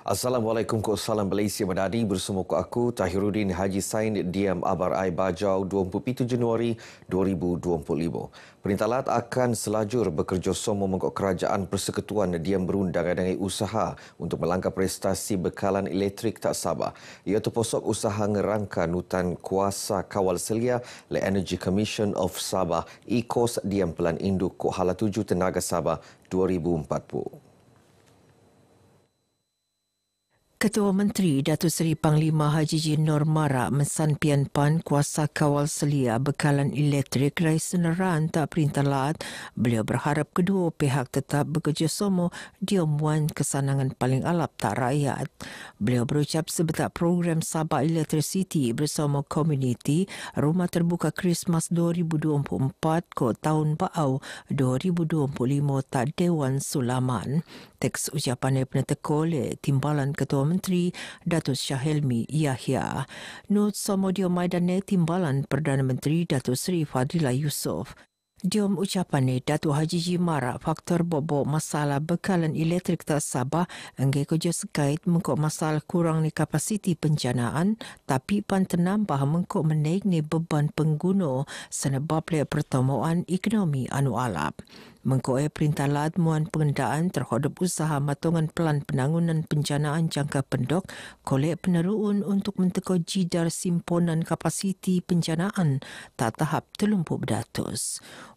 Assalamualaikum, salam Malaysia Madani bersama aku Tahiruddin Haji Sain Diam Abar Ai Bajau 27 Januari 2025. Perintah Lat akan selajur bekerjasama dengan Kerajaan Persekutuan Diam berundang dengan usaha untuk melangkah prestasi bekalan elektrik tak Sabah. Ia terposok usaha ngerangka nutan kuasa kawal selia le Energy Commission of Sabah ECOS Diam Pelan Induk Kok Hala 7 Tenaga Sabah 2040. Ketua Menteri Datuk Seri Panglima Haji Ji Nur Mara mensan Pian Pan kuasa kawal selia bekalan elektrik rai senaran tak Perintah Lat. Beliau berharap kedua pihak tetap bekerjasama diamuan kesanangan paling alap tak rakyat. Beliau berucap sebetak program Sabah Electricity bersama komuniti Rumah Terbuka Krismas 2024 ke tahun Baau 2025 tak Dewan Sulaman. Teks ucapan daripada Tekole Timbalan Ketua Menteri Datuk Syahelmi Yahya. Nut Somodio Maidane Timbalan Perdana Menteri Datuk Seri Fadilah Yusof. Diom ucapan Datuk Haji Ji Mara faktor bobok masalah bekalan elektrik tak Sabah enggai kerja sekait mengkok masalah kurang ni kapasiti penjanaan tapi pan tenambah mengkok menaik ni beban pengguna senebab le pertemuan ekonomi anu alap. Mengkok Perintah Lat muan pengendaan terhadap usaha matongan pelan penangunan penjanaan jangka pendek kolek peneruun untuk menteko jidar simponan kapasiti penjanaan tak tahap 30%.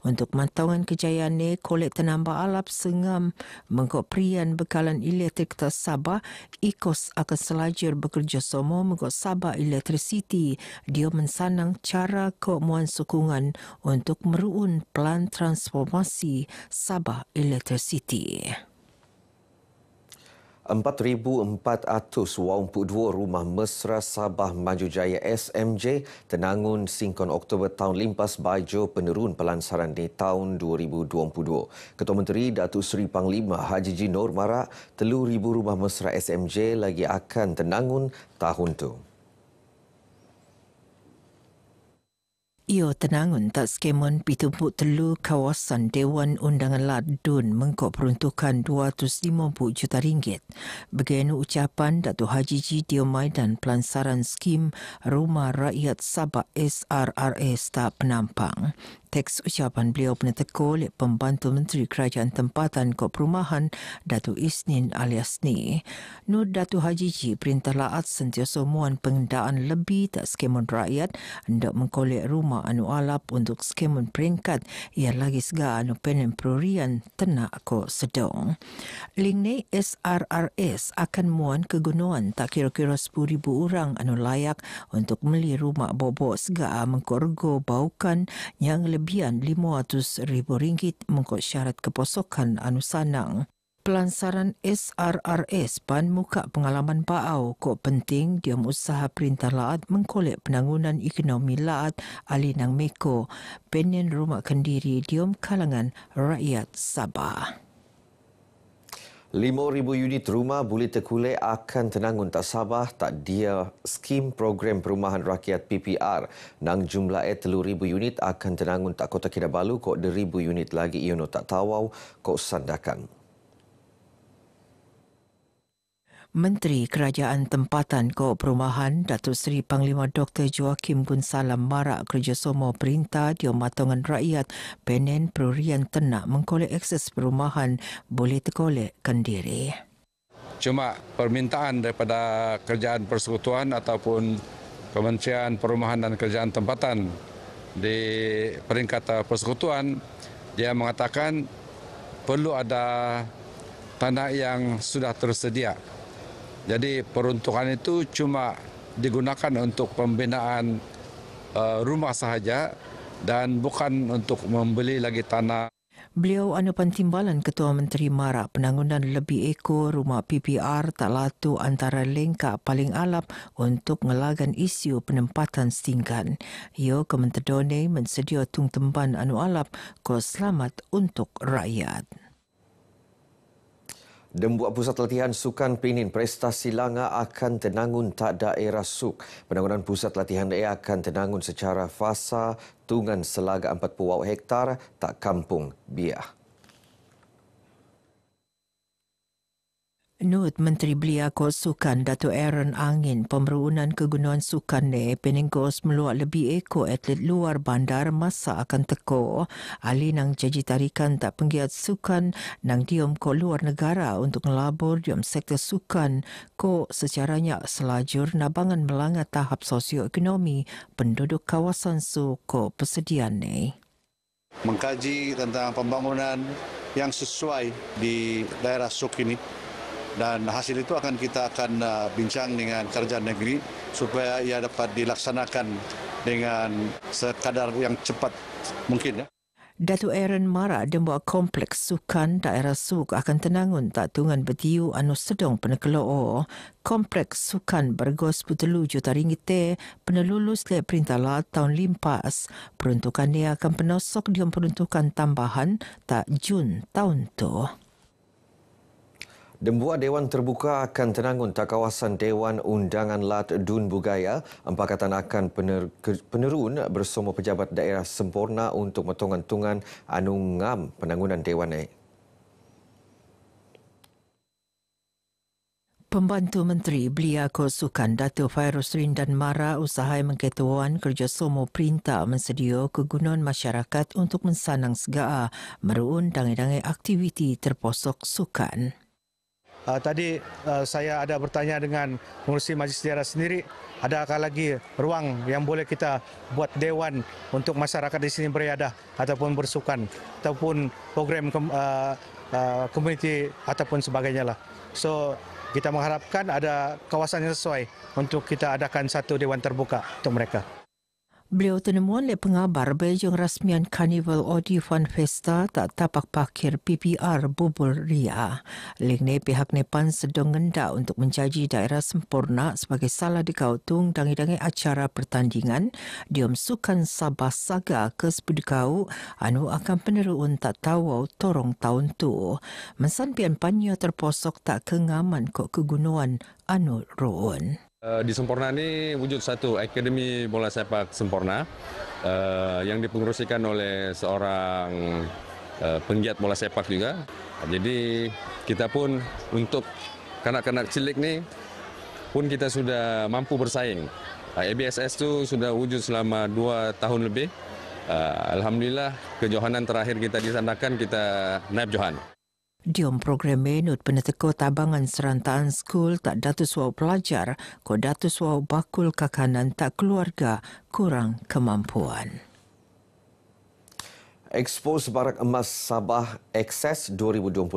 Untuk matongan kejayaan ni kolek tenambah alap sengam mengkok perian bekalan elektrik tak Sabah ECOS akan selajur bekerjasama mengkok Sabah Electricity dia mensanang cara kok muan sokongan untuk meruun pelan transformasi Sabah Electricity. 4,482 rumah mesra Sabah Maju Jaya SMJ Tenangun Singkon Oktober tahun limpas baju penurun pelansaran di tahun 2022. Ketua Menteri Datuk Seri Panglima Haji Ji Nur Mara 3,000 rumah mesra SMJ lagi akan tenangun tahun tu. Ia tenangun tak skemon pitumpuk telu kawasan Dewan Undangan Lat Dun mengkok peruntukan RM250 juta. Begini ucapan Datuk Haji Ji Diomaidan pelansaran skim Rumah Rakyat Sabah SRRS tak penampang. Teks ucapan beliau peneteko oleh Pembantu Menteri Kerajaan Tempatan Kok Perumahan Datuk Isnin alias Ni. Nur Datuk Haji Ji Perintah Laat sentiasa muan pengendaan lebih tak skemon rakyat hendak mengkolek rumah anu alap untuk skemon peringkat ia lagi sega anu penen perurian tenak kok sedong. Lingne SRRS akan muan kegunaan tak kira-kira 10,000 orang anu layak untuk beli rumah bobok sega mengkorgo baukan yang lebihan RM500,000 mengkot syarat keposokan anu sanang. Pelansaran SRRS pan muka pengalaman baau kok penting diam usaha Perintah Laat mengkolek penangunan ekonomi Laat alinang Meko penen rumah kendiri diam kalangan rakyat Sabah. 5,000 unit rumah boleh terkulek akan tenangun tak Sabah tak dia skim program perumahan rakyat PPR. Nang jumlah 3,000 unit akan tenangun tak Kota Kinabalu kok 2,000 unit lagi iono tak Tawau kok Sandakan. Menteri Kerajaan Tempatan Kok Perumahan Datuk Seri Panglima Dr. Joaquim Gunsalam marak kerjasama perintah di matongan rakyat penen perurian tenak mengkolek akses perumahan boleh terkolek kendiri. Cuma permintaan daripada Kerajaan Persekutuan ataupun Kementerian Perumahan dan Kerajaan Tempatan di peringkat Persekutuan dia mengatakan perlu ada tanah yang sudah tersedia. Jadi peruntukan itu cuma digunakan untuk pembinaan rumah sahaja dan bukan untuk membeli lagi tanah. Beliau anupan timbalan Ketua Menteri marak penangunan lebih ekor rumah PPR tak latu antara lengkap paling alap untuk ngelagan isu penempatan setinggan. Ia kementedone mensedia tung temban anu alap ko selamat untuk rakyat. Dembuat Pusat Latihan Sukan Penin Prestasi Langa akan tenangun tak daerah suk. Penangunan Pusat Latihan daerah akan tenangun secara fasa tungan selaga 40 hektar tak kampung biah. Nut Menteri Belia Ko Sukan Dato' Aaron Angin Pemerunan Kegunaan Sukan ni penengkos meluak lebih ekor atlet luar bandar masa akan teko. Ali nang janji tarikan tak penggiat sukan nang diom ko luar negara untuk melabur diom sektor sukan ko secaranya selajur nabangan melanggar tahap sosioekonomi penduduk kawasan su ko persediaan ni. Mengkaji tentang pembangunan yang sesuai di daerah SUK ini. Dan hasil itu kita akan bincang dengan kerajaan negeri supaya ia dapat dilaksanakan dengan sekadar yang cepat mungkin. Datuk Aaron Mara dembuat kompleks sukan daerah Suk akan tenangun tak tungan betiu anu sedang penekelo. Kompleks sukan bergos 10 juta ringgit penelulus le perintah lat tahun limpas. Peruntukannya akan penosok diam peruntukan tambahan tak Jun tahun tu. Dembuat Dewan Terbuka akan tenangun tak kawasan Dewan Undangan Lat Dun Bugaya. Empakatan akan penerun bersama pejabat daerah sempurna untuk metongan-tungan anu ngam penangunan Dewan ini. Pembantu Menteri Belia Ko Sukan Dato' Fairuz Rindan Mara usahai mengketuan kerjasama perintah mensedia kegunaan masyarakat untuk mensanang segala meruun dangai-dangai aktiviti terposok sukan. Tadi saya ada bertanya dengan pengurusi Majlis Sejarah sendiri, adakah lagi ruang yang boleh kita buat dewan untuk masyarakat di sini beriadah ataupun bersukan ataupun program komuniti ataupun sebagainya lah. So kita mengharapkan ada kawasan yang sesuai untuk kita adakan satu dewan terbuka untuk mereka. Beliau tenemuan le pengabar Beijing rasmian Carnival Audi Fun Festa tak tapak pakir PPR bubul ria. Lingne pihak Nepan sedang ngendak untuk mencaji daerah sempurna sebagai salah dikautung dangi-dangi acara pertandingan diom sukan Sabah Saga ke Sepedekau anu akan peneruun tak tahu torong tahun tu. Mensan pian panyo terposok tak kengaman kok kegunaan anu ruun. Di Sempurna ini wujud satu akademi bola sepak sempurna yang dipengerusikan oleh seorang penggiat bola sepak juga. Jadi kita pun untuk kanak-kanak cilik ni pun kita sudah mampu bersaing. ABSS tu sudah wujud selama 2 tahun lebih. Alhamdulillah kejohanan terakhir kita disandakan kita naib johan. Diom program menut peneteko tabangan serantaan skul tak datus wau pelajar, ko datus wau bakul kakanan tak keluarga kurang kemampuan. Expose Barak Emas Sabah Access 2025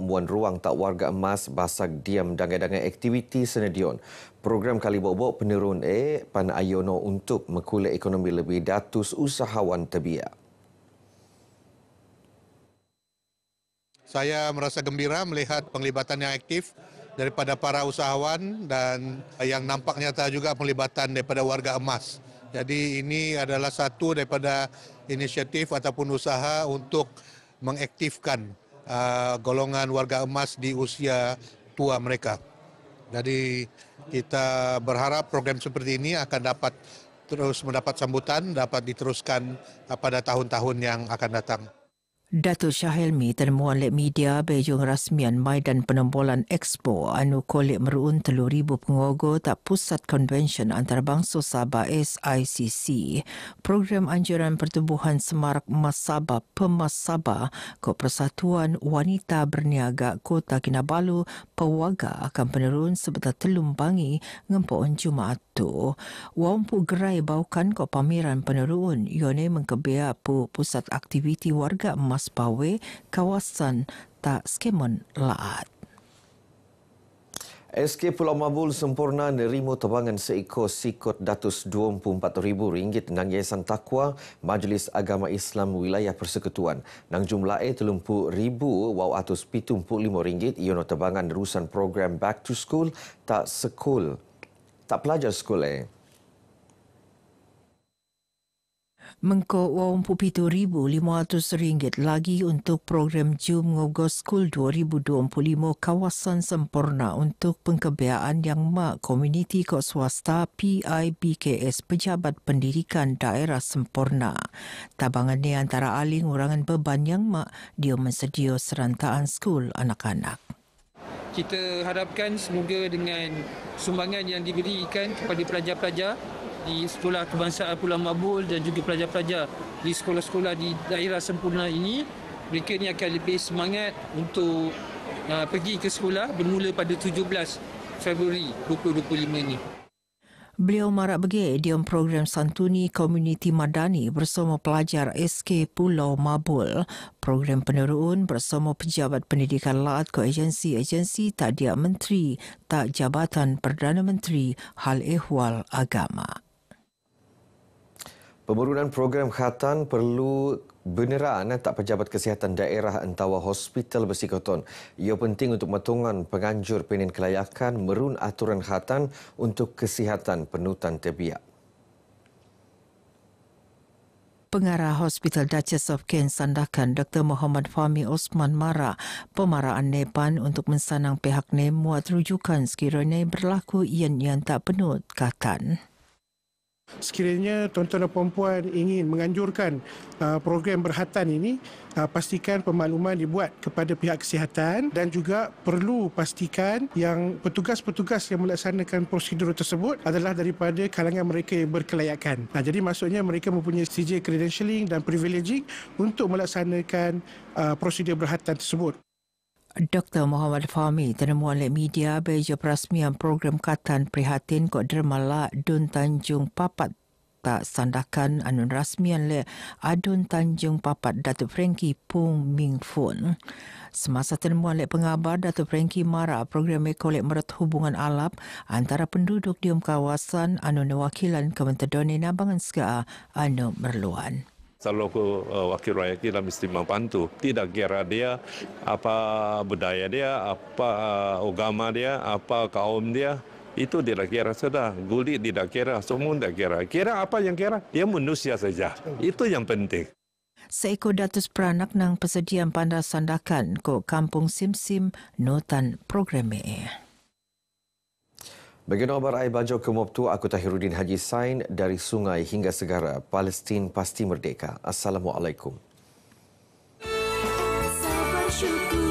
muan ruang tak warga emas basak diam dangai-dangai aktiviti senedion. Program kali bobok penerun Pan Ayono untuk mengkulai ekonomi lebih datus usahawan tebiak. Saya merasa gembira melihat penglibatan yang aktif daripada para usahawan dan yang nampak nyata juga penglibatan daripada warga emas. Jadi ini adalah satu daripada inisiatif ataupun usaha untuk mengaktifkan golongan warga emas di usia tua mereka. Jadi kita berharap program seperti ini akan dapat terus mendapat sambutan, dapat diteruskan pada tahun-tahun yang akan datang. Datuk Syahilmi tenemuan lek media Beijing rasmian Maidan Penombolan Expo anu kolek meruun 3,000 pengogo tak pusat konvensyen antarabangsa Sabah SICC. Program anjuran pertubuhan semarak emas Sabah Pemas Sabah ke Persatuan Wanita Berniaga Kota Kinabalu Pewaga akan penerun sebetul telumbangi ngempon Jumaat tu. Wampu gerai baukan ke pameran penerun ione mengkebea pusat aktiviti warga emas Pawe kawasan tak skemon laat. SK Pulau Mabul sempurna nerima tebangan seekor sikot datus RM24,000 nang Yayasan Taqwa Majlis Agama Islam Wilayah Persekutuan. Nang jumlah RM30,875 iano tebangan nerusan program Back to School tak pelajar sekolah. Mengko RM27,500 lagi untuk program Jum Ngogo School 2025 kawasan sempurna untuk pengkebiaan yang mak komuniti kok swasta PIBKS Pejabat Pendidikan Daerah Sempurna. Tabangan ni antara aling urangan beban yang mak dia mensedia serantaan skul anak-anak. Kita harapkan semoga dengan sumbangan yang diberikan kepada pelajar-pelajar di Sekolah Kebangsaan Pulau Mabul dan juga pelajar-pelajar di sekolah-sekolah di daerah sempurna ini, mereka ni akan lebih semangat untuk pergi ke sekolah bermula pada 17 Februari 2025 ini. Beliau marak bagi idiom program Santuni Komuniti Madani bersama pelajar SK Pulau Mabul, program peneruun bersama pejabat pendidikan laat ke agensi-agensi tak dia menteri, tak Jabatan Perdana Menteri Hal Ehwal Agama. Pemburunan program khatan perlu beneran tak pejabat kesihatan daerah entawa hospital bersikoton. Ia penting untuk matungan penganjur penin kelayakan merun aturan khatan untuk kesihatan penutan tebiak. Pengarah Hospital Duchess of Kent Sandakan Dr. Muhammad Fahmi Osman Mara pemaraan Nepan untuk mensanang pihak NEM muat rujukan sekiranya berlaku yang tak penut khatan. Sekiranya tuan-tuan dan puan-puan ingin menganjurkan program berkhatan ini, pastikan pemakluman dibuat kepada pihak kesihatan dan juga perlu pastikan yang petugas-petugas yang melaksanakan prosedur tersebut adalah daripada kalangan mereka yang berkelayakan. Jadi maksudnya mereka mempunyai CJ credentialing dan privileging untuk melaksanakan prosedur berkhatan tersebut. Dr. Muhammad Fahmi tenemuan oleh media beja perasmian program khatan prihatin kod dermala Dun Tanjung Papat tak sandakan anun rasmian le Adun Tanjung Papat Datuk Frankie Pung Ming Fun. Semasa tenemuan oleh pengabar Datuk Frankie Mara program ekolek merat hubungan alap antara penduduk di kawasan anun wakilan Kementerian Nabangan Ska anu merluan. Selalu wakil rakyat kita mesti membantu. Tidak kira dia apa budaya dia, apa agama dia, apa kaum dia. Itu tidak kira sudah. Gulit tidak kira, semua tidak kira. Kira apa yang kira? Dia manusia saja. Itu yang penting. Seekor datus peranak nang persediaan pandai sandakan ko Kampung Simsim notan program Bagian Abar Ai Bajau ke Moptu, aku Tahiruddin Haji Sain dari sungai hingga segara, Palestin pasti merdeka. Assalamualaikum. Sabar syukur.